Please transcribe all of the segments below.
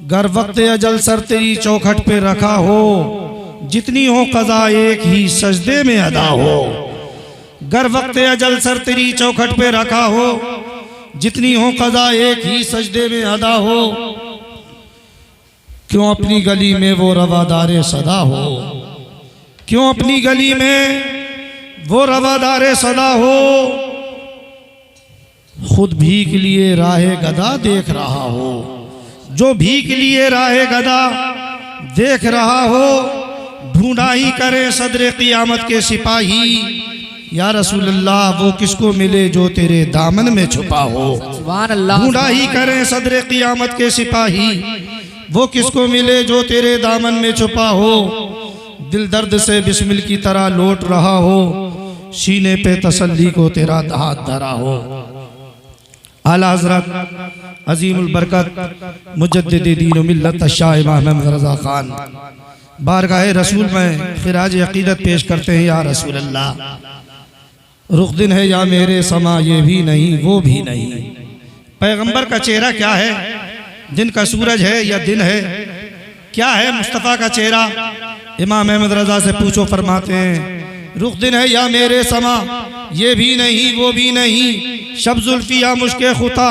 गर वक्त अजल सर तेरी चौखट पे रखा हो, जितनी हो कज़ा एक ही सजदे में अदा हो। गर वक्त अजल सर तेरी चौखट पे रखा हो, जितनी हो कज़ा एक ही सजदे में अदा हो। क्यों अपनी गली में वो रवादारे सदा हो, क्यों अपनी गली में वो रवादारे सदा हो। खुद भीख लिए राहे गदा देख रहा हो, जो भीख लिए राहे गदा देख रहा हो। ढूंढाई करे सदरे क़ियामत के सिपाही, या रसूल अल्लाह वो किसको मिले जो तेरे दामन में छुपा हो। ढूंढाई करे सदरे क़ियामत के सिपाही, वो किसको मिले जो तेरे दामन में छुपा हो। दिल दर्द से बिस्मिल की तरह लौट रहा हो, सीने पे तसल्ली को तेरा हाथ धरा हो। आला हज़रत अज़ीमुल बरकत मुजद्दिद दीन व मिल्लत शाह इमाम अहमद रज़ा खान बारगाह रसूल में ख़िराज अक़ीदत पेश करते हैं। या रसूल अल्लाह, रुख दिन है या मेरे समा, ये भी नहीं वो भी नहीं। पैगंबर का चेहरा क्या है? दिन का सूरज है या दिन है? क्या है मुस्तफ़ा का चेहरा? इमाम अहमद रज़ा से पूछो, फरमाते हैं रुख दिन है या मेरे समा, ये भी नहीं वो भी नहीं। शब जुल्फ़ी या मुश्के खुता,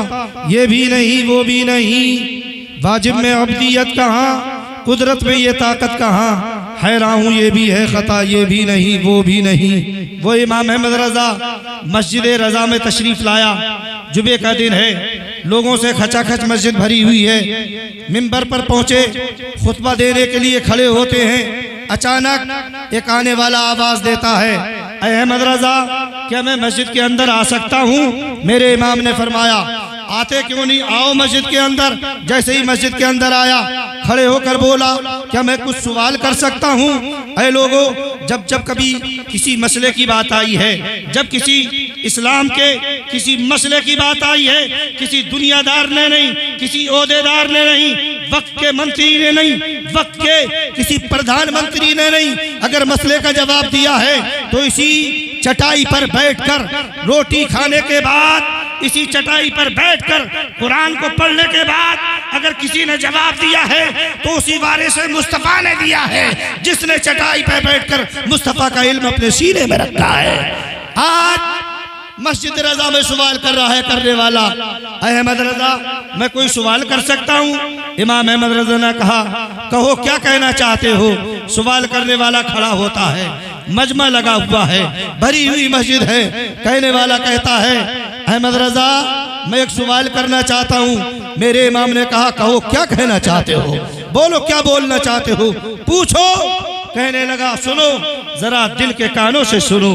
ये भी नहीं वो भी नहीं। वाजिब में अब्दियत कहाँ, कुदरत में ये ताकत कहाँ। हैरान हूँ ये भी है ख़ता, ये भी नहीं वो भी नहीं। वो इमाम अहमद रज़ा मस्जिद रज़ा में तशरीफ़ लाया। जुमे का दिन है, लोगों से खचाखच मस्जिद भरी हुई है। मिंबर पर पहुँचे, खुतबा देने के लिए खड़े होते हैं। अचानक एक आने वाला आवाज़ देता है, अहमद रज़ा, क्या मैं मस्जिद के अंदर आ सकता हूँ? मेरे इमाम ने फरमाया, आते क्यों नहीं, आओ मस्जिद के अंदर। जैसे ही मस्जिद के अंदर आया, खड़े होकर बोला, क्या मैं कुछ सवाल कर सकता हूँ? ऐ लोगों, जब जब कभी किसी मसले की बात आई है, जब किसी इस्लाम के किसी मसले की बात आई है, किसी दुनियादार ने नहीं, किसी ओहदेदार ने नहीं, वक्त के मंत्री ने नहीं, वक्त के किसी प्रधानमंत्री ने नहीं, अगर मसले का जवाब दिया है तो इसी चटाई पर बैठकर रोटी खाने के बाद, इसी चटाई पर बैठकर कुरान को पढ़ने के बाद अगर किसी ने जवाब दिया है तो उसी वारिस मुस्तफ़ा ने दिया है, जिसने चटाई पर बैठकर मुस्तफ़ा का इल्म अपने सीने में रखा है। आज मस्जिद रज़ा में सवाल कर रहा है करने वाला, अहमद रज़ा, मैं कोई सवाल कर सकता हूँ? इमाम अहमद रज़ा ने कहा, कहो क्या कहना चाहते हो। सवाल करने वाला खड़ा होता है, मजमा लगा हुआ है, भरी हुई मस्जिद है। कहने वाला कहता है, अहमद रज़ा, मैं एक सवाल करना चाहता हूँ। मेरे इमाम ने कहा, कहो क्या कहना चाहते हो, बोलो क्या बोलना चाहते हो, पूछो। कहने लगा, सुनो जरा, दिल के कानों से सुनो,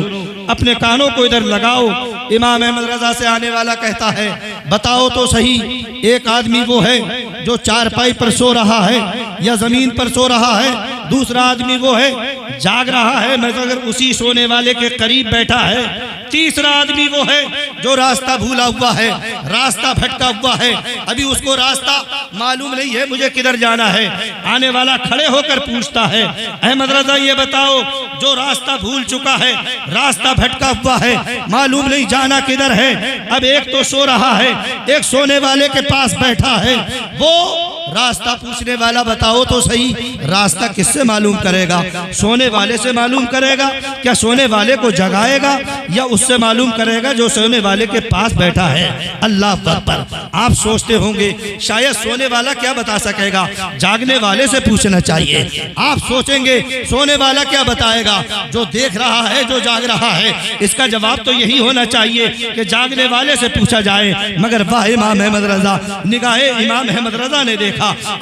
अपने कानों को इधर लगाओ। इमाम अहमद रज़ा से आने वाला कहता है, बताओ तो सही, एक आदमी वो है जो चारपाई पर सो रहा है या जमीन पर सो रहा है, दूसरा आदमी वो है जाग रहा है मगर उसी सोने वाले के करीब बैठा है, तीसरा आदमी वो है जो रास्ता भूला हुआ है, रास्ता भटका हुआ है, अभी उसको रास्ता मालूम नहीं है मुझे किधर जाना है। आने वाला खड़े होकर पूछता है, अहमद रज़ा ये बताओ, जो रास्ता भूल चुका है, रास्ता भटका हुआ है, मालूम नहीं जाना किधर है, अब एक तो सो रहा है, एक सोने वाले के पास बैठा है, वो रास्ता पूछने वाला बताओ तो सही, रास्ता किससे मालूम करेगा? सोने वाले से मालूम करेगा? क्या सोने वाले को जगाएगा या उससे मालूम करेगा जो सोने वाले के पास बैठा है? अल्लाह अकबर। आप सोचते होंगे शायद सोने वाला क्या बता सकेगा, जागने वाले से पूछना चाहिए। आप सोचेंगे सोने वाला क्या बताएगा, जो देख रहा है, जो जाग रहा है। इसका जवाब तो यही होना चाहिए कि जागने वाले से पूछा जाए। मगर वाह इमाम अहमद रज़ा, निगाहे इमाम अहमद रज़ा ने देखा,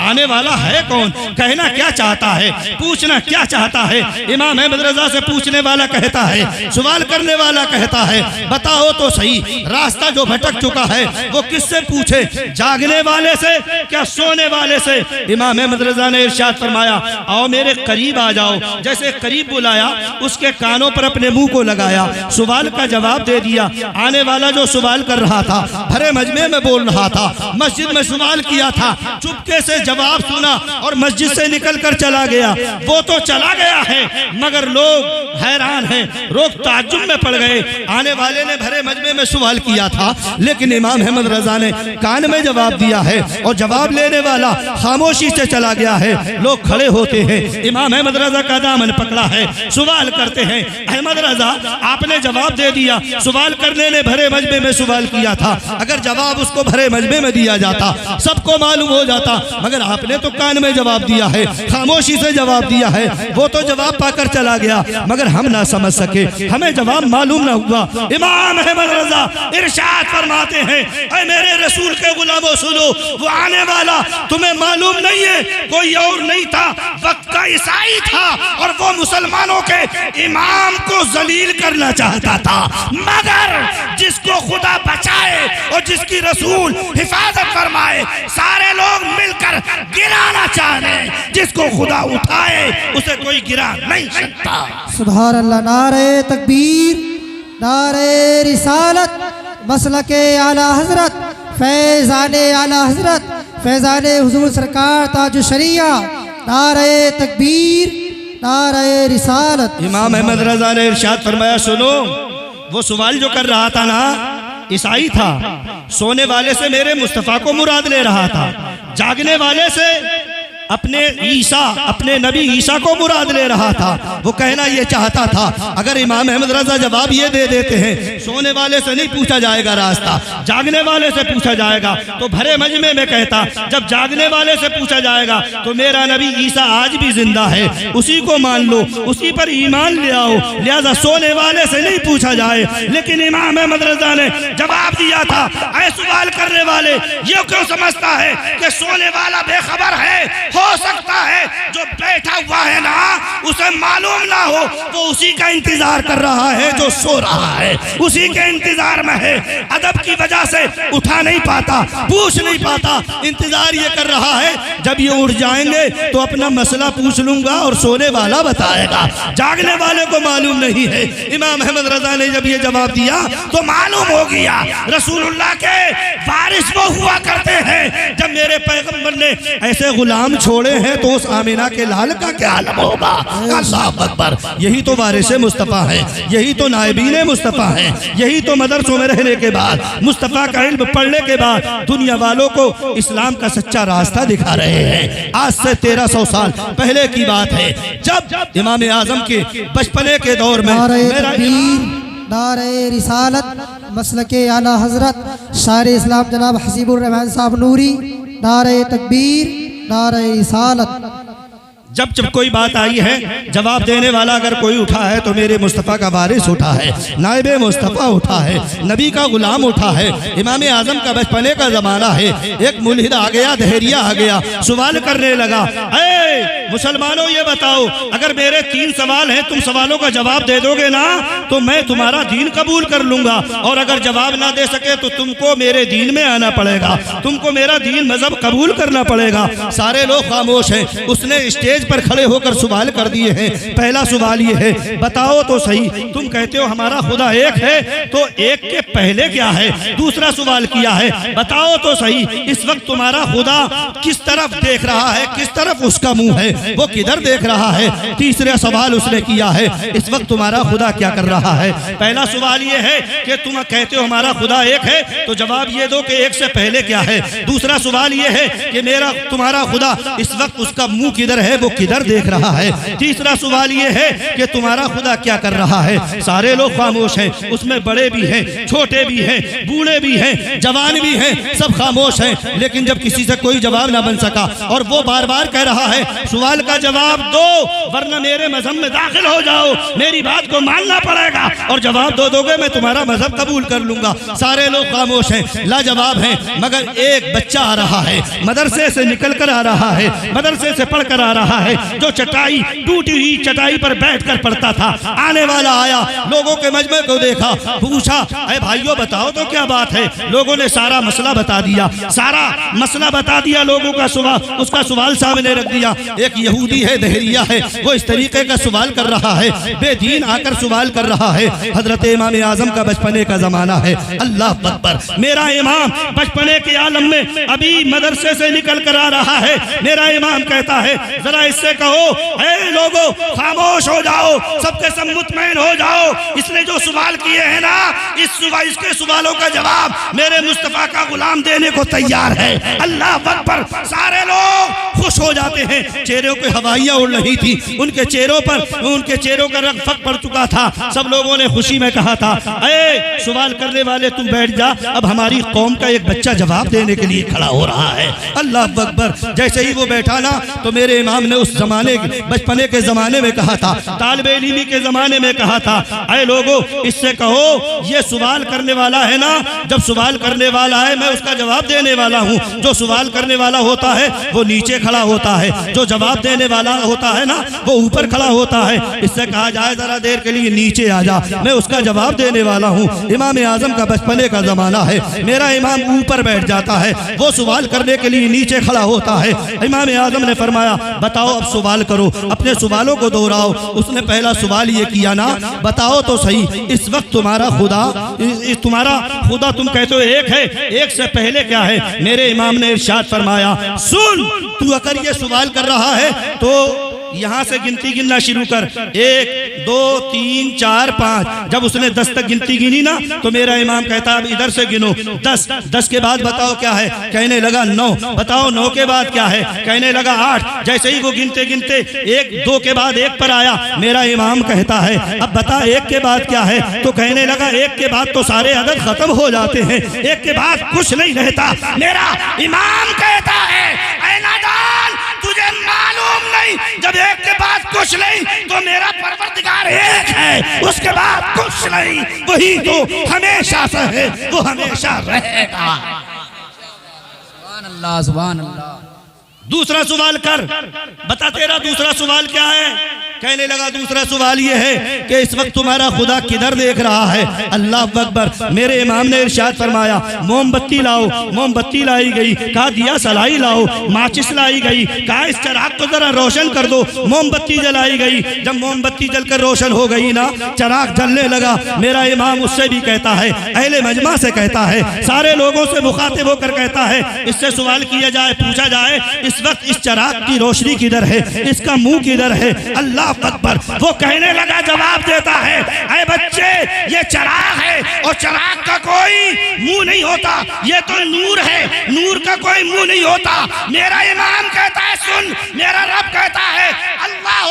आने वाला है कौन, कहना क्या चाहता है, पूछना क्या चाहता है। इमाम अहमद रज़ा से पूछने वाला कहता है, सवाल करने वाला कहता है, बताओ तो सही, रास्ता जो भटक चुका है वो किससे पूछे, जागने वाले से क्या सोने वाले से? इमाम अहमद रज़ा ने इरशाद फरमाया, आओ मेरे करीब आ जाओ। जैसे करीब बुलाया, उसके कानों पर अपने मुंह को लगाया, सवाल का जवाब दे दिया। आने वाला जो सवाल कर रहा था, भरे मजमे में बोल रहा था, मस्जिद में सवाल किया था, चुप धक्के से जवाब सुना और मस्जिद से निकल कर चला गया। वो तो चला गया है मगर लोग हैरान हैं, लोग ताज्जुब में पड़ गए। आने वाले ने भरे मजमे में सवाल किया था लेकिन इमाम अहमद रजा ने कान में जवाब दिया है और जवाब लेने वाला खामोशी से चला गया है। लोग खड़े होते हैं, इमाम अहमद रजा का दामन पकड़ा है, सवाल करते हैं, अहमद रजा आपने जवाब दे दिया, सवाल करने ने भरे मजमे में सवाल किया था, अगर जवाब उसको भरे मजमे में दिया जाता सबको मालूम हो जाता, मगर आपने तो कान में जवाब दिया है, खामोशी से जवाब दिया है। वो तो जवाब पाकर चला गया मगर हम ना समझ सके, हमें जवाब मालूम ना हुआ। इमाम अहमद रजा इरशाद फरमाते हैं, ऐ मेरे रसूल के गुलामों सुनो, वो आने वाला तुम्हें मालूम नहीं है कोई और नहीं था, वक्त का ईसाई था और वो मुसलमानों के इमाम को जलील करना चाहता था, मगर जिसको खुदा बचाए और जिसकी रसूल हिफाजत फरमाए सारे लोग मिलकर गिराना चाहे, जिसको खुदा उठाए उसे कोई गिरा नहीं सकता। सुभान अल्लाह। नारे तकबीर, नारे रिसालत, मसलके आला हजरत, फैज़ाने आला हजरत, फैज़ाने हुजूर सरकार ताज शरिया, नारे तकबीर, नारे रिसालत। इमाम अहमद रजा ने इरशाद फरमाया, सुनो वो सवाल जो कर रहा था ना ईसाई था, सोने वाले से मेरे मुस्तफ़ा को मुराद ले रहा था, जागने वाले से अपने ईसा, अपने नबी ईसा को मुराद ले रहा था। वो कहना ये चाहता था अगर इमाम अहमद रजा जवाब ये दे देते हैं सोने वाले से नहीं पूछा जाएगा रास्ता, जागने वाले से पूछा जाएगा, तो भरे मजमे में कहता जब जागने वाले से पूछा जाएगा तो मेरा नबी ईसा आज भी जिंदा है, उसी को मान लो, उसी पर ईमान ले आओ, लिहाजा सोने वाले से नहीं पूछा जाए। लेकिन इमाम अहमद रजा ने जवाब दिया था, ऐ सवाल करने वाले ये क्यों समझता है कि सोने वाला बेखबर है? हो सकता है जो बैठा हुआ है ना उसे मालूम ना हो, वो उसी का इंतजार कर रहा है जो सो रहा है, उसी के इंतजार में है, अदब की वजह से उठा नहीं पाता, पूछ नहीं पाता, इंतजार ये कर रहा है जब ये उठ जाएंगे तो अपना मसला पूछ लूंगा और सोने वाला बताएगा, जागने वाले को मालूम नहीं है। इमाम अहमद रजा ने जब ये जवाब दिया तो मालूम हो गया रसूलुल्लाह के वारिस वो हुआ करते हैं, जब मेरे पैगंबर ने ऐसे गुलाम छोड़े हैं तो उस आमिना के लाल का क्या आलम होगा। अल्लाह अकबर। यही तो वारिस मुस्तफ़ा है, यही तो नायबीन मुस्तफ़ा है, यही तो मदरसों में रहने के बाद मुस्तफ़ा का इल्म पढ़ने के बाद दुनिया वालों को इस्लाम का सच्चा रास्ता दिखा रहे हैं। आज से 1300 साल पहले की बात है जब इमाम आजम के बचपने के दौर में नारे रिसालत, मसलके आला हजरत शायर इस्लाम जनाब हसीबुर रहमान साहब नूरी, नारे तकबीर, नारे रिसालत। जब कोई बात आई है जवाब देने वाला अगर कोई उठा है तो मेरे मुस्तफ़ा का वारिस उठा है, नायब मुस्तफ़ा उठा है, नबी का गुलाम उठा है, इमाम आजम का बचपने का ज़माना है। एक मुल्हिद आ गया, दहरिया आ गया, सवाल करने लगा, ऐ मुसलमानों ये बताओ अगर मेरे 3 सवाल हैं तुम सवालों का जवाब दे दोगे ना तो मैं तुम्हारा दीन कबूल कर लूँगा, और अगर जवाब ना दे सके तो तुमको मेरे दीन में आना पड़ेगा, तुमको मेरा दीन मजहब कबूल करना पड़ेगा। सारे लोग खामोश हैं। उसने स्टेज पर खड़े होकर सवाल कर दिए हैं। पहला सवाल ये है, बताओ तो सही, तुम कहते हो हमारा खुदा एक है, तो एक के पहले क्या है? दूसरा सवाल किया है, बताओ तो सही इस वक्त तुम्हारा खुदा किस तरफ देख रहा है, किस तरफ उसका मुंह है, वो किधर देख रहा है? तीसरा सवाल उसने किया है, इस वक्त तुम्हारा खुदा क्या कर रहा है? पहला सवाल ये है कि तुम कहते हो हमारा खुदा एक है, तो जवाब ये दो कि एक से पहले क्या है। दूसरा सवाल ये है कि तुम्हारा खुदा इस वक्त उसका मुंह किधर है, वो किधर देख रहा है। तीसरा सवाल ये है कि तुम्हारा खुदा क्या कर रहा है। सारे लोग खामोश हैं, उसमें बड़े भी हैं, छोटे भी हैं, बूढ़े भी हैं, जवान भी हैं, सब खामोश हैं। लेकिन जब किसी से कोई जवाब ना बन सका और वो बार बार कह रहा है सवाल का जवाब दो वरना मेरे मजहब में दाखिल हो जाओ, मेरी बात को मानना पड़ेगा, और जवाब दोगे मैं तुम्हारा मजहब कबूल कर लूंगा। सारे लोग खामोश हैं, लाजवाब हैं। मगर एक बच्चा आ रहा है, मदरसे से निकल कर आ रहा है, मदरसे से पढ़ कर आ रहा है, जो चटाई टूटी हुई चटाई पर बैठकर पढ़ता था। आने वाला आया, लोगों के मजमे को देखा, पूछा अरे भाइयों बताओ तो क्या बात है। लोगों ने सारा मसला बता दिया, सारा मसला बता दिया, लोगों का सवाल, उसका सवाल सामने रख दिया। एक एक यहूदी है, दहरिया है, वो इस तरीके का सवाल कर रहा है, बेदीन आकर सवाल कर रहा है। हजरत इमाम आजम का बचपने का जमाना है। अल्लाह अकबर, मेरा इमाम बचपने के आलम में अभी मदरसे से निकल कर आ रहा है। मेरा इमाम कहता है, जरा इससे कहो, ऐ लोगों खामोश हो जाओ, सबके सब मुतमईन हो जाओ। इसने जो सवाल किए हैं ना, इसके सवालों का जवाब मेरे मुस्तफा का गुलाम देने को तैयार है। अल्लाह अकबर, सारे लोग खुश हो जाते हैं। चेहरों पे हवाइयां उड़ रही थी, उनके चेहरों का रंग फक पड़ चुका था। सब लोगों ने खुशी में कहा था, ऐ सवाल करने वाले तुम बैठ जा, अब हमारी कौम का एक बच्चा जवाब देने के लिए खड़ा हो रहा है। अल्लाह अकबर, जैसे ही वो बैठा ना, तो मेरे इमाम ने उस जमाने बचपने के जमाने में कहा था, तालिबे इल्मी के जमाने में कहा था, ऐ लोगों इससे कहो, ये सवाल करने वाला है ना, जब सवाल करने वाला है मैं उसका जवाब देने वाला हूँ। जो सवाल करने वाला होता है वो नीचे खड़ा होता है, जो जवाब देने वाला होता है ना वो ऊपर खड़ा होता है। इससे कहा जाए जरा देर के लिए नीचे आ जा, मैं उसका जवाब देने वाला हूँ। इमाम आजम का बचपने का जमाना है। मेरा इमाम ऊपर बैठ जाता है, वो सवाल करने के लिए नीचे खड़ा होता है। इमाम आजम ने फरमाया, बताओ अब सवाल करो, अपने सवालों को दोहराओ। उसने पहला सवाल ये किया ना, बताओ तो सही, इस वक्त तुम्हारा खुदा तुम कहते हो एक है, एक से पहले क्या है? मेरे इमाम ने इरशाद फरमाया, सुन, तू अगर ये सवाल कर रहा है तो यहाँ से गिनती गिनना शुरू कर, 1 2 3 4 5। जब उसने 10 तक गिनती गिनी ना, तो मेरा इमाम कहता अब इधर से गिनो 10 के बाद बताओ क्या है? कहने लगा 9। बताओ 9 के बाद क्या है? कहने लगा 8। जैसे ही वो गिनते गिनते 1 2 के बाद 1 पर आया, मेरा इमाम कहता है अब बता 1 के बाद क्या है? तो कहने लगा 1 के बाद तो सारे अदद खत्म हो जाते हैं, 1 के बाद कुछ नहीं रहता। मेरा इमाम कहता है, ऐ नादान, तुझे मालूम नहीं, जब 1 के बाद कुछ नहीं तो मेरा परवरदिगार एक है, उसके बाद कुछ नहीं, वही तो हमेशा से है, वो हमेशा रहेगा। सुभान अल्लाह, सुभान अल्लाह। दूसरा सवाल कर, बता तेरा दूसरा सवाल क्या है? कहने लगा दूसरा सवाल ये है कि इस वक्त तुम्हारा खुदा किधर देख रहा है? अल्लाह अकबर, मेरे इमाम ने इरशाद फरमाया, मोमबत्ती लाओ। मोमबत्ती लाई गई, कहा दिया सलाई लाओ। माचिस लाई गई, कहा इस चराग को जरा रोशन कर दो। मोमबत्ती जलाई गई, जब मोमबत्ती जलकर रोशन हो गई ना, चराग जलने लगा। मेरा इमाम उससे भी कहता है, अहले मजमा से कहता है, सारे लोगों से मुखातिब होकर कहता है, इससे सवाल किया जाए, पूछा जाए इस वक्त इस चराग की रोशनी किधर है, इसका मुंह किधर है? अल्लाह अकबर, वो कहने लगा, जवाब देता है, ऐ बच्चे ये चराग है और चराग का कोई मुंह नहीं होता, ये तो नूर है, नूर का कोई मुंह नहीं होता। मेरा इमाम कहता है, सुन, मेरा रब कहता है, अल्लाह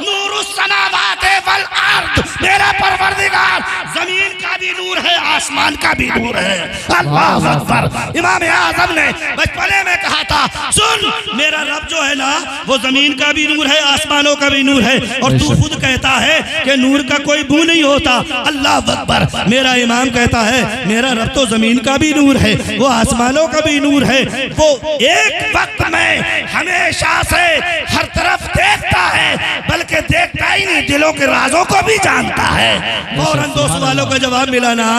नूरुस समावाति वल अर्द, मेरा परवरदिगार जमीन का भी नूर है, आसमान का भी नूर है। अल्लाह अकबर, इमाम आजम ने बचपने में कहा था, सुन, मेरा रब जो है ना वो जमीन का भी नूर है, आसमानों का भी नूर है, और तू खुद कहता है कि नूर का कोई मुंह नहीं होता। अल्लाह अकबर, मेरा इमाम कहता है, मेरा रब तो जमीन का भी नूर है, वो आसमानों का भी नूर है, वो एक वक्त में हमेशा से हर तरफ देखता है, बल्कि देखता ही नहीं, दिलों के राजों को भी जानता है। फौरन 2 सवालों का जवाब मिला ना।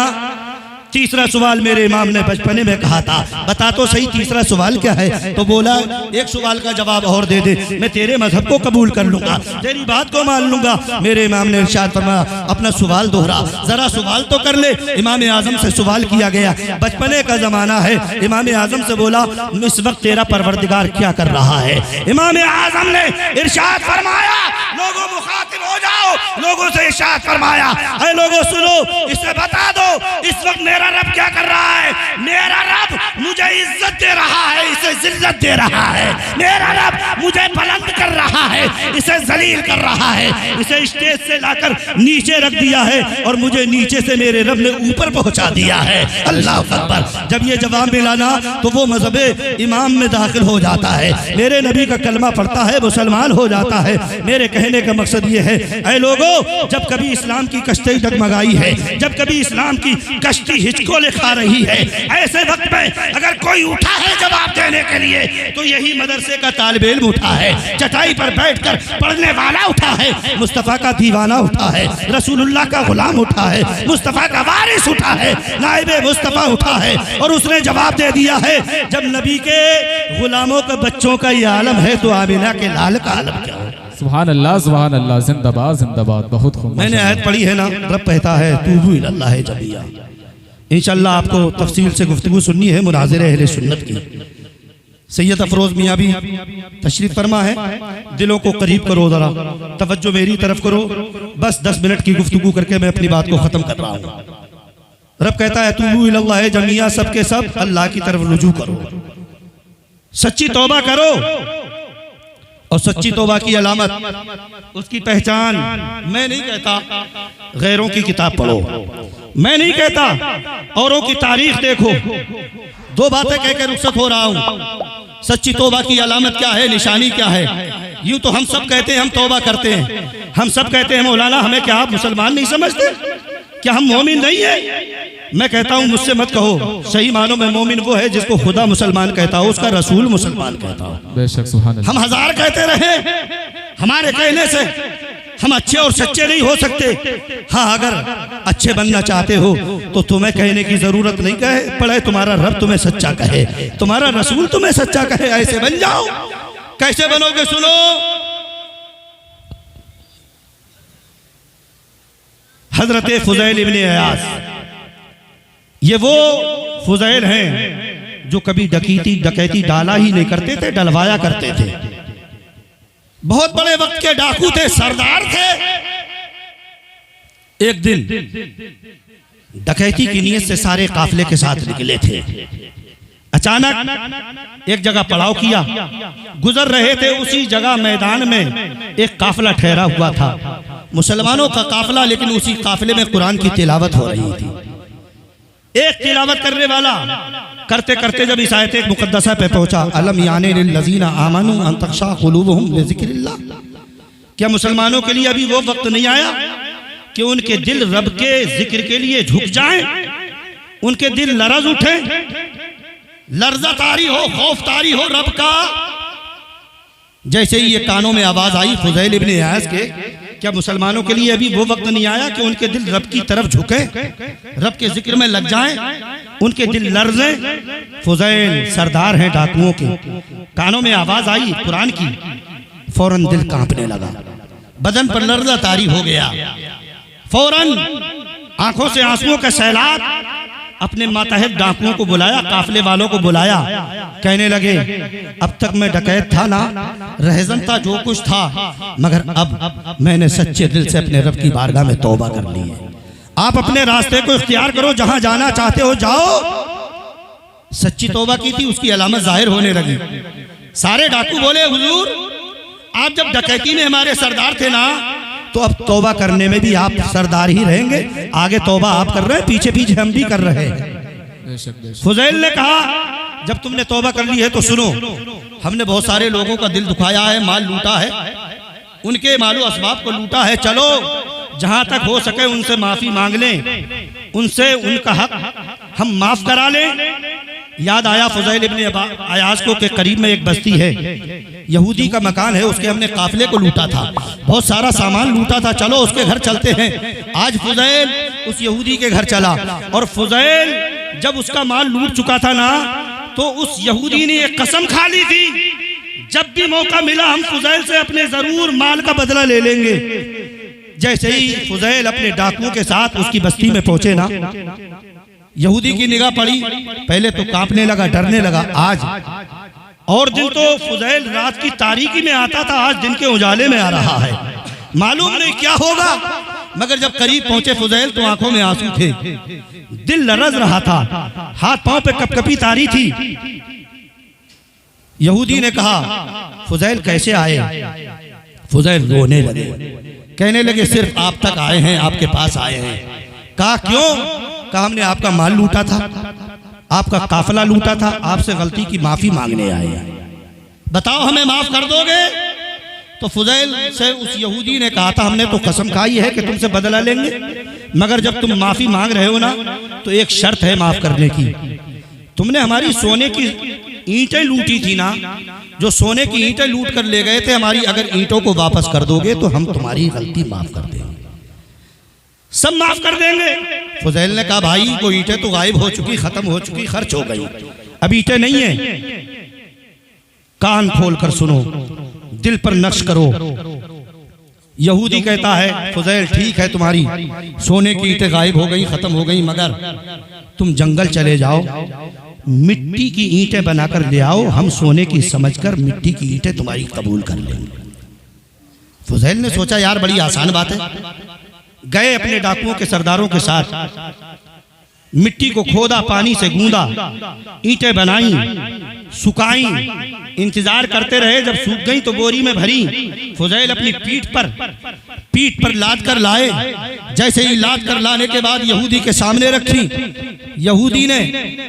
तीसरा सवाल मेरे इमाम ने बचपने में कहा था, बता तो सही तीसरा सवाल क्या है? तो बोला, एक सवाल का जवाब और दे दे, मैं तेरे मजहब को कबूल कर लूंगा, तेरी बात को मान लूंगा। मेरे इमाम ने इरशाद फरमाया, अपना सवाल दोहरा, जरा सवाल तो कर ले। इमाम आजम से सवाल किया गया, बचपने का जमाना है। इमाम आजम से बोला, इस वक्त तेरा परवरदिगार क्या कर रहा है? इमाम आजम ने इरशाद फरमाया, लोगों मुखातिब हो जाओ, लोगों से इरशाद फरमाया, ऐ लोगों सुनो, इसे बता दो इस वक्त मेरा रब क्या कर रहा है? मेरा रब मुझे इज्जत दे रहा है, इसे जिल्लत दे रहा है। मेरा रब मुझे बुलंद कर रहा है, इसे जलील कर रहा है, इसे स्टेज से लाकर नीचे रख दिया है और मुझे नीचे से मेरे रब ने ऊपर पहुंचा दिया है। अल्लाह अकबर, जब ये जवाब मिला ना तो वो मजहबे इमाम में दाखिल हो जाता है, मेरे नबी का कलमा पढ़ता है, मुसलमान हो जाता है। मेरे कहने का मकसद ये है, ऐ लोगों, जब कभी इस्लाम की कश्ती डगमगाई है, जब कभी इस्लाम की कश्ती हिचको लिखा रही है, ऐसे वक्त में अगर कोई उठा है जवाब देने के लिए तो यही मदरसे का तालिब इल्म उठा है, चटाई पर पर बैठकर पढ़ने वाला उठा है, मुस्तफ़ा का दीवाना उठा है, रसूलुल्लाह का गुलाम उठा है, मुस्तफ़ा का वारिस उठा है, नाइबे मुस्तफ़ा उठा है। और उसने जवाब दे दिया है, जब नबी के गुलामों के बच्चों का ये आलम है तो आमिना के लाल का आलम क्या है। सुभान अल्लाह, जिंदाबाद जिंदाबाद। बहुत खूब। मैंने आयत पढ़ी है ना, रब कहता है तूबू इलल्लाह जमीआ। इंशाअल्लाह आपको तफसील से गुफ्तगू सुननी है मुनाज़िर अहले सुन्नत की। सैयद अफरोज मियाँ भी तशरीफ फरमा है, दिलों को करीब करो, जरा तवज्जो मेरी तरफ करो। बस 10 मिनट की गुफ्तगू करके मैं अपनी बात को ख़त्म कर रहा हूँ। रब कहता है तूबू इलल्लाह जमीआ, सब के सब अल्लाह की तरफ रुजू करो, सच्ची तौबा करो। और सच्ची तौबा की अलामत, उसकी पहचान, मैं नहीं कहता गैरों की किताब पढ़ो, मैं नहीं कहता औरों की तारीख देखो, 2 बातें कह के रुखसत हो रहा हूँ। सच्ची तौबा की अलामत क्या है, निशानी क्या है? यूं तो हम सब कहते हैं हम तौबा करते हैं, हम सब कहते हैं मौलाना हमें क्या आप मुसलमान नहीं समझते, क्या हम मोमिन नहीं है? मैं कहता हूँ मुझसे मत कहो, सही मानों में मोमिन वो है जिसको खुदा मुसलमान कहता हो, उसका रसूल मुसलमान कहता हो। बेशक सुभान अल्लाह। हम 1000 कहते रहे, हमारे कहने से हम अच्छे और सच्चे नहीं हो सकते। हाँ, अगर अच्छे बनना चाहते हो तो तुम्हें कहने की जरूरत नहीं कहे पड़े, तुम्हारा रब तुम्हें सच्चा कहे, तुम्हारा रसूल तुम्हें सच्चा कहे, ऐसे बन जाओ। कैसे बनोगे सुनो, हजरत फुज़ैल इब्न अयास, ये वो फुज़ैल हैं जो कभी डकैती डाला ही नहीं करते थे, डलवाया करते थे। बहुत बड़े वक्त के डाकू थे, सरदार थे। एक दिन डकैती की नीयत से सारे काफिले के साथ निकले थे। अचानक एक जगह पड़ाव किया, गुजर रहे थे, उसी जगह मैदान में एक काफिला ठहरा हुआ था, मुसलमानों का काफिला, लेकिन उसी काफिले में कुरान की तिलावत हो रही थी। एक तिलावत करने वाला करते करते जब इस आयत मुकद्दसा पे पहुंचा, अलम याने लिल्लज़ीना आमनू अन तख़शा क़ुलूबुहुम लिज़िक्रिल्लाह, क्या मुसलमानों के लिए अभी वो वक्त नहीं आया कि उनके दिल रब के जिक्र के लिए झुक जाएं, उनके दिल लरज उठे, लर्जा तारी हो, खौफ तारी हो रब का। जैसे ही ये कानों में आवाज आई फुज़ैल इब्न अयास के, क्या मुसलमानों के लिए अभी वो वक्त नहीं आया कि उनके दिल रब की तरफ झुके, रब के जिक्र में लग जाएं, उनके दिल लर्जें? फुज़ैल सरदार हैं डाकुओं के, कानों में आवाज आई कुरान की, फौरन दिल कांपने लगा, बदन पर लर्जा तारी हो गया, फौरन आंखों से आंसुओं का सैलाब। अपने मातहत डाकुओं को बुलाया, काफिले वालों को बुलाया, कहने लगे अब तक मैं डकैत था ना, रहज़न था, जो कुछ था, मगर अब मैंने सच्चे दिल से अपने रब की बारगाह में तौबा कर ली है। आप अपने रास्ते को इख्तियार करो, जहां जाना चाहते हो जाओ। सच्ची तौबा की थी, उसकी अलामत जाहिर होने लगी। सारे डाकू बोले हुजूर आप जब डकैती में हमारे सरदार थे ना, तो अब तौबा करने में भी आप सरदार ही रहेंगे, आगे तौबा आप कर रहे हैं, पीछे पीछे हम भी कर रहे हैं। फुज़ैल ने कहा जब तुमने तौबा कर ली है तो सुनो, हमने बहुत सारे लोगों का दिल दुखाया है, माल लूटा है, उनके मालो असबाब को लूटा है, चलो जहां तक हो सके उनसे माफी मांग लें, उनसे उनका हक हम माफ करा लें। याद आया फुज़ैल इब्न अयास को के करीब में एक बस्ती है, यहूदी का मकान है, उसके हमने काफिले को लूटा था, बहुत सारा सामान लूटा था, चलो उसके घर चलते हैं। आज फुज़ैल उस यहूदी के घर चला, और फुज़ैल जब उसका माल लूट चुका था ना, तो उस यहूदी ने एक कसम खा ली थी, जब भी मौका मिला हम फुज़ैल से अपने जरूर माल का बदला ले लेंगे। जैसे ही फुज़ैल अपने डाकुओं के साथ उसकी बस्ती में पहुंचे ना, यहूदी की निगाह पड़ी, पहले तो कांपने लगा, डरने लगा। आज और दिन तो फुज़ैल रात की तारीकी में आता था, आज दिन के उजाले में आ रहा है, मालूम नहीं क्या होगा। मगर जब करीब पहुंचे फुज़ैल तो आंखों में आंसू थे, दिल लरज रहा था, हाथ पांव पे कपकपी तारी थी। यहूदी ने कहा फुज़ैल कैसे आए? फुज़ैल रोने लगे, कहने लगे सिर्फ आप तक आए हैं, आपके पास आए हैं। कहा क्यों? कहा हमने आपका माल लूटा था, आपका काफिला लूटा था, आपसे गलती की माफी मांगने आए हैं, बताओ हमें माफ कर दोगे? तो फुज़ैल से उस यहूदी ने कहा था हमने तो कसम खाई है कि तुमसे बदला लेंगे, मगर जब तुम माफी मांग रहे हो ना, तो एक शर्त है माफ करने की, तुमने हमारी सोने की ईंटें लूटी थी ना, जो सोने की ईंटें लूट कर ले गए थे हमारी, अगर ईंटों को वापस कर दोगे तो हम तुम्हारी गलती माफ कर देंगे, सब माफ कर देंगे। फुजैल ने कहा भाई वो ईंटें तो गायब हो चुकी, खत्म हो चुकी, खर्च हो गई, अब ईंटें नहीं है। कान खोल कर सुनो, दिल पर नक्श करो। यहूदी कहता है फुजैल ठीक है, तुम्हारी सोने की ईंटें गायब हो गई, खत्म हो गई, मगर तुम जंगल चले जाओ, मिट्टी की ईंटें बनाकर ले आओ, हम सोने की समझकर मिट्टी की ईंटें तुम्हारी कबूल कर लेंगे। फुजैल ने सोचा यार बड़ी आसान बात है। गए अपने डाकुओं के सरदारों के साथ, मिट्टी को खोदा, पानी से गूंदा, ईंटें बनाई, सुखाई, इंतजार करते रहे। जब सूख गई तो बोरी में भरी। फुजैल अपनी पीठ पर लाद कर लाए। जैसे ही लाद कर लाने के बाद यहूदी के सामने रखी, यहूदी ने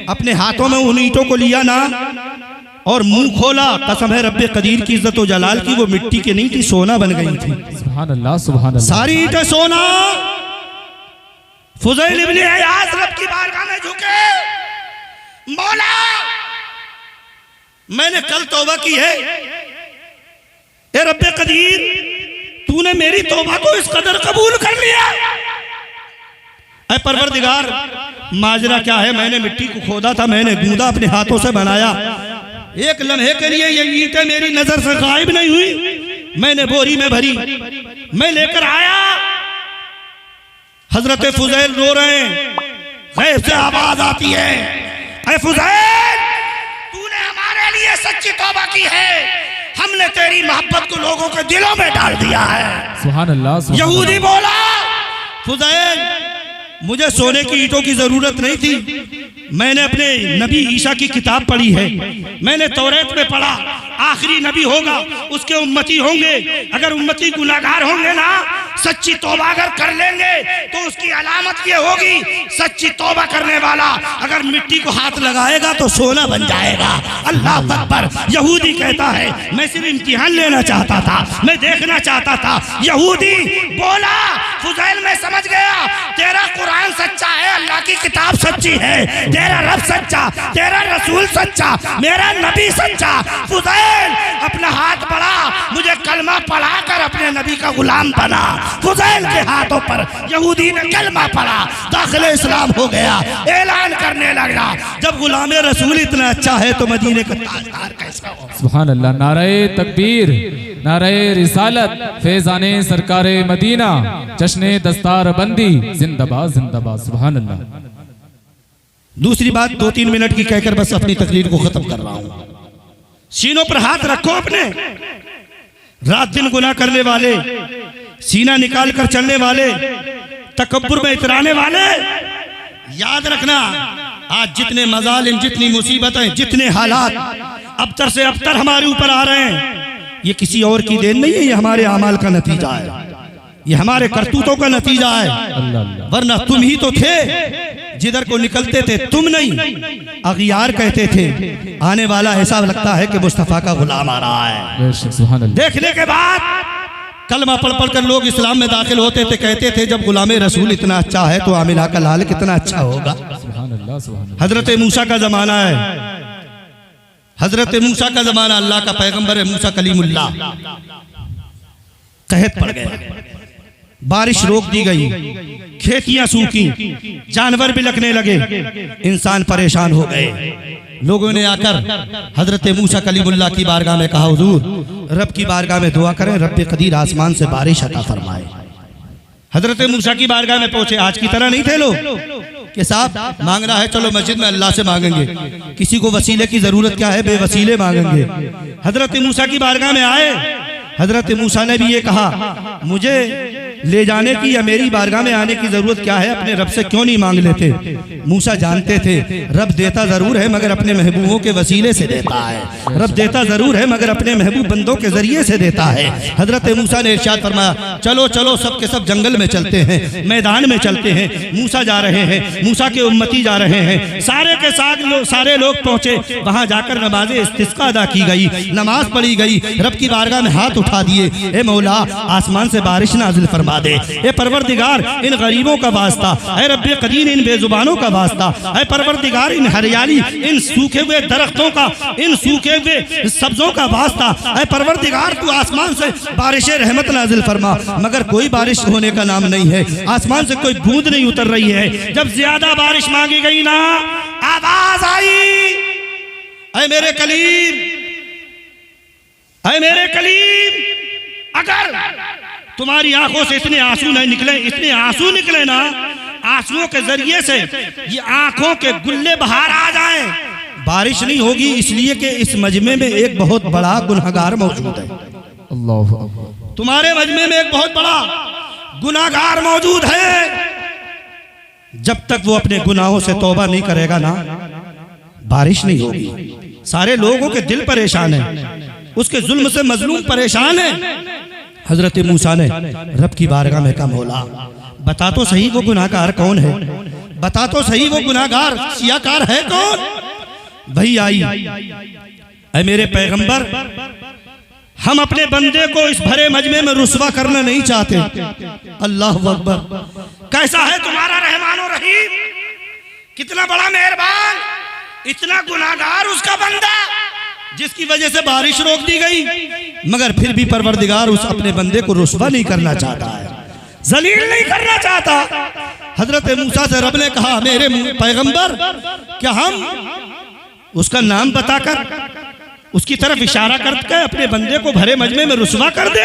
अपने हाथों में उन ईंटों को लिया ना और मुंह खोला। कसम है रब्बे कदीर की इज्जत व जलाल की, वो मिट्टी की नहीं थी, सोना बन गई थी। सुभान अल्लाह, सुभान अल्लाह। सारी ईंटें सोना। फुजैल इब्ने अयाज रब की बारगाह में झुके, मौला मैंने कल तौबा की है, ए रब्बे कदीर तूने मेरी तौबा को इस कदर कबूल कर लिया। ऐ परवरदिगार माजरा क्या है, मैंने मिट्टी को खोदा था, मैंने गूंदा, अपने हाथों से बनाया, एक लम्हे के लिए ये ईंटें मेरी नजर से गायब नहीं हुई, मैंने बोरी में भरी, मैं लेकर आया। हजरत फुजैल रो रहे हैं, गैब से आवाज आती है, ऐ फुजैल तूने हमारे लिए सच्ची तौबा की है, हमने तेरी मोहब्बत को लोगों के दिलों में डाल दिया है। सुभान अल्लाह, सुभान यहूदी बोला फुजैल मुझे सोने की ईंटों की जरूरत नहीं थी, मैंने अपने नबी ईसा की किताब पढ़ी है, मैंने तौरात में पढ़ा आखिरी नबी होगा, उसके उम्मती होंगे, अगर उम्मती गुनाहगार होंगे ना, सच्ची तौबा अगर कर लेंगे तो उसकी अलामत ये होगी, सच्ची तौबा करने वाला अगर मिट्टी को हाथ लगाएगा तो सोना बन जाएगा। अल्लाह अकबर। यहूदी कहता है मैं सिर्फ इम्तिहान लेना चाहता था, मैं देखना चाहता था। यहूदी बोला फुजैल मैं समझ गया, तेरा कुरान सच्चा है, अल्लाह की किताब सच्ची है, तेरा रब सच्चा, तेरा रसूल सच्चा, मेरा नबी सच्चा। फुजैल अपना हाथ बढ़ा, मुझे कलमा पढ़ाकर अपने नबी का गुलाम बना। फुजैल के हाथों पर यहूदी ने कलमा पढ़ा, दाखिले इस्लाम हो गया, ऐलान करने लगा जब गुलामे रसूल इतना अच्छा है तो मदीने का ताजदार कैसा हो। सुभान अल्लाह। नारे तकबीर, नारे रिसालत, फैजाने सरकारे मदीना, जश्ने दस्तार बंदी, जिंदाबाद जिंदाबाद। सुभान अल्लाह। दूसरी बात 2-3 मिनट की कहकर बस अपनी तकरीर को खत्म कर रहा हूं। सीनों पर हाथ रखो अपने, रात दिन गुनाह करने वाले, सीना निकाल कर चलने वाले, तकब्बुर में इतराने वाले, याद रखना आज जितने मजालिम, जितनी मुसीबतें, जितने हालात अबतर से अबतर हमारे ऊपर आ रहे हैं, ये किसी और की देन नहीं है, ये हमारे अमाल का नतीजा है, ये हमारे करतूतों का नतीजा है। वरना तुम ही तो थे, जिधर को निकलते थे तुम नहीं, अगियार कहते थे, आने वाला ऐसा लगता है कि मुस्तफा का गुलाम आ रहा है। सुभान अल्लाह। देखने के बाद कलमा पढ़ पढ़ कर लोग इस्लाम में दाखिल होते थे, कहते थे जब गुलामे रसूल इतना अच्छा है तो आमिना का लाल कितना अच्छा होगा। सुभान अल्लाह, सुभान अल्लाह। हजरत मूसा का जमाना है, हजरत मूसा का जमाना, अल्लाह का पैगंबर है मूसा कलीमुल्लाह, कहत पड़ गया, बारिश रोक दी गई, खेतियां सूखी, जानवर भी लगने लगे, इंसान परेशान हो गए। लोगों ने आकर हजरत मूसा कलीमुल्लाह की बारगाह में कहा हुजूर रब की बारगाह में दुआ करें, रब कदीर आसमान से बारिश अता फरमाए। हजरत मूसा की बारगाह में पहुंचे, आज की तरह नहीं थे लोग कि साहब मांगना है चलो मस्जिद में अल्लाह से मांगेंगे, किसी को वसीले की जरूरत क्या है, बेवसीले मांगेंगे। हजरत मूसा की बारगाह में आए, हजरत मूसा ने भी ये कहा मुझे ले जाने की या मेरी बारगाह में आने की जरूरत क्या है, अपने रब से क्यों नहीं मांग लेते। मूसा जानते थे रब देता जरूर है मगर अपने महबूबों के वसीले से देता है, रब देता जरूर है मगर अपने महबूब बंदों के जरिए से देता है। हजरत मूसा ने इरशाद फरमाया चलो चलो सब के सब जंगल में चलते हैं, मैदान में चलते हैं। मूसा जा रहे हैं, मूसा के उम्मती जा रहे हैं, सारे के सारे लोग पहुंचे, वहां जाकर नमाज इस्तिस्का अदा की गई, नमाज पढ़ी गई, रब की बारगाह में हाथ उठा दिए, ए मौला आसमान से बारिश नाजिल फरमा फरमा दे। ए परवरदिगार इन गरीबों का वास्ता, ऐ रब्बे कदीर इन बेजुबानों का वास्ता, ऐ परवरदिगार इन हरियाली, इन सूखे हुए दरख्तों का, इन सूखे हुए सब्जों का वास्ता, ऐ परवरदिगार तू आसमान से बारिश रहमत नाजिल फरमा, मगर कोई बारिश होने का नाम नहीं है। आसमान से कोई बूंद नहीं उतर रही है। जब ज्यादा बारिश मांगी गई ना, आवाज आई, ऐ मेरे कलीम, ऐ मेरे कलीम, अगर तुम्हारी आंखों से इतने आंसू नहीं निकले, इतने आंसू निकले ना, आंसुओं के जरिए से ये आंखों के गुल्ले बाहर आ जाएं, बारिश नहीं होगी, इसलिए कि इस मजमे में एक बहुत बड़ा गुनहगार मौजूद है। अल्लाह अकबर। तुम्हारे मजमे में एक बहुत बड़ा गुनाहगार मौजूद है। जब तक वो अपने गुनाहों से तौबा नहीं करेगा ना, बारिश नहीं होगी। सारे लोगों के दिल परेशान हैं, उसके जुल्म से मजलूम परेशान है। हजरत मूसा ने रब की बारगाह में कहा, मौला बता तो सही वो गुनाहगार कौन है, बता तो सही वो गुनाहगार सियाकार है कौन। वही आई, ऐ मेरे पैगंबर, हम अपने बंदे को इस भरे मजमे में रुसवा करना नहीं चाहते। अल्लाह अकबर। कैसा है तुम्हारा रहमान और रहीम, कितना बड़ा मेहरबान, इतना गुनाहगार उसका बंदा जिसकी वजह से बारिश रोक दी गई, मगर फिर भी परवरदिगार उस अपने बंदे को रुसवा नहीं करना चाहता है, जलील नहीं करना चाहता। हजरत मूसा से रब ने कहा, मेरे पैगंबर, क्या हम उसका नाम बताकर, उसकी तरफ इशारा करके अपने बंदे को भरे मजमे में रुसवा कर दे।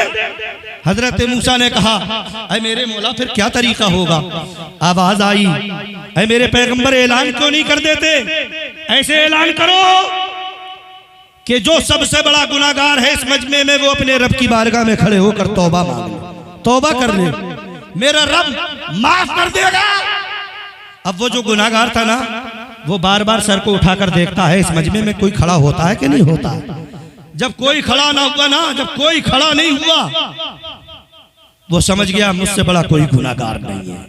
हजरत मूसा ने कहा, ऐ मेरे मौला, फिर क्या तरीका होगा। आवाज आई, ऐ मेरे पैगंबर, ऐलान क्यों नहीं कर देते, ऐसे ऐलान करो कि जो सबसे बड़ा गुनाहगार है इस मजमे में, वो अपने रब की बारगाह में खड़े होकर तौबा मांग ले, तौबा कर ले, मेरा रब माफ कर देगा। अब वो जो गुनाहगार था ना, वो बार बार सर को उठाकर देखता है इस मजमे में कोई खड़ा होता है कि नहीं होता। जब कोई खड़ा ना हुआ ना, जब कोई खड़ा नहीं हुआ, वो समझ गया मुझसे बड़ा कोई गुनाहगार नहीं है,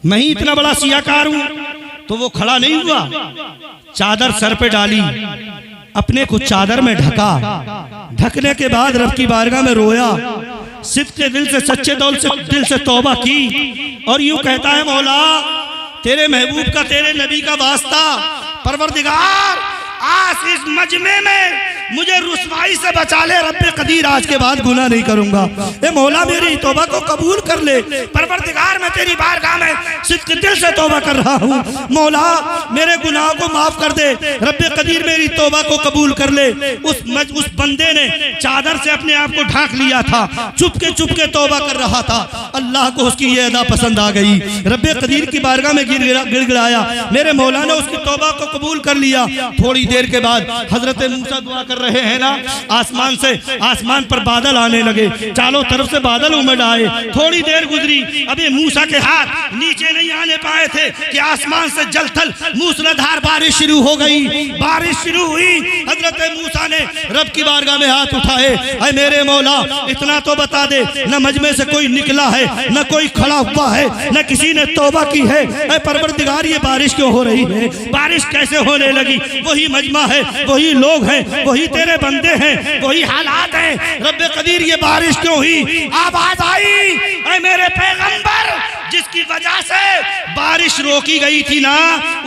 मैं ही इतना बड़ा सियाकार हूं। तो वो खड़ा नहीं हुआ, चादर सर पे डाली, अपने को चादर में ढका, ढकने के बाद रब की बारगाह में रोया, सिद्के दिल से, सच्चे दिल से तौबा की, और यूं कहता है, मौला तेरे महबूब का, तेरे नबी का वास्ता, परवरदिगार आज इस मजमे में मुझे रुसवाई से बचा ले, रब्बे कदीर आज के बाद गुनाह नहीं करूंगा। ए मौला मेरी तौबा को कबूल कर ले, परवरदिगार मैं तेरी बारगाह में सिद्क दिल से तौबा कर रहा हूँ, मौला मेरे गुनाहों को माफ कर दे, रब्बे कदीर मेरी तौबा को कबूल कर ले। उस बंदे ने चादर से अपने आप को ढांक लिया था, चुपके तौबा कर रहा था। अल्लाह को उसकी ये अदा पसंद आ गई, रब्बे कदीर की बारगाह में गिड़गिड़ाया, मेरे मौला ने उसकी तौबा को कबूल कर लिया। थोड़ी देर के बाद हजरत मूसा दुआ कर रहे हैं ना, आसमान पर बादल आने लगे, चारों तरफ से बादल उमड़ आए। थोड़ी देर गुजरी, अभी मूसा के हाथ नीचे नहीं आने पाए थे कि आसमान से जलथल मूसलाधार बारिश शुरू हो गई। बारिश शुरू हुई, हजरत मूसा ने रब की बारगाह में हाथ उठाए, ऐ मेरे मौला इतना तो बता दे, न मजमे से कोई निकला है, न कोई खड़ा हुआ है, न किसी ने तौबा की है। ऐ परवरदिगार ये बारिश क्यों हो रही है, बारिश कैसे होने लगी। वही मजमा है, वही लोग हैं, वही तेरे बंदे हैं, वही हालात हैं, रब्बे कदीर ये बारिश क्यों हुई। आवाज आई, ऐ मेरे पैगंबर जिसकी वजह से बारिश रोकी गई थी ना,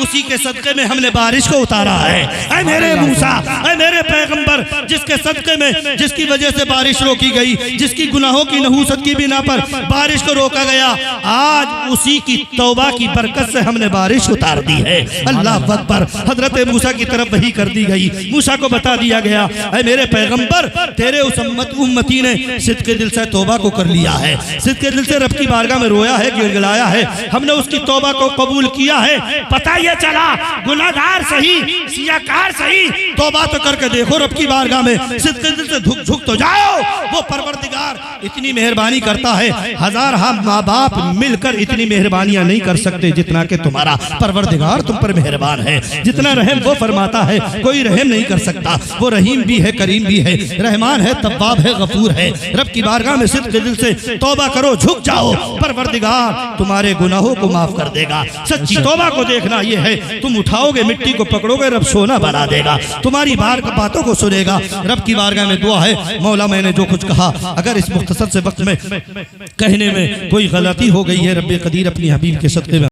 उसी के सदके में हमने बारिश को उतारा है। ऐ मेरे मूसा, ऐ मेरे पैगंबर जिसके सदके में, जिसकी वजह से बारिश रोकी गई, जिसकी गुनाहों की नहूसत की बिना पर बारिश को रोका गया, आज उसी की तौबा की बरकत से हमने बारिश उतार दी है। अल्लाह अकबर। हजरत मूसा की तरफ वही कर दी गई, मूसा को बता दिया गया, ऐ मेरे पैगंबर तेरे उस उम्मती ने सिद्के दिल से तौबा को कर लिया है, सिद्के दिल से रब की बारगाह में रोया है, गिड़गिड़ाया है, हमने उसकी तौबा को कबूल किया है। पता ये चला गुनाहगार सही, सियाकार सही, तौबा तो करके देखो रब की बारगाह में, सिद्के दिल से झुक तो जाओ। वो परवरदिगार इतनी मेहरबानी करता है, हजार हम माँ बाप मिलकर इतनी मेहरबानियां नहीं कर सकते जितना कि तुम्हारा परवरदिगार तुम पर मेहरबान है। जितना रहम वो फरमाता है कोई रहम नहीं कर सकता। वो रहीम भी है, करीम भी है, रहमान है, तव्वाब है, गफूर है। रब की बारगाह में सिद्के दिल से तौबा करो, झुक जाओ। परवरदिगार तुम्हारे गुनाहों को माफ कर देगा। सच्ची तौबा को देखना ये है, तुम उठाओगे मिट्टी को पकड़ोगे, रब सोना बना देगा, तुम्हारी बातों को सुनेगा। रब की बारगाह में दुआ है, मौला मैंने जो कुछ कहा अगर इस मुख्तसर से वक्त में कहने में कोई गलती हो गई है, रब कदीर अपनी हबीब के सदक़े में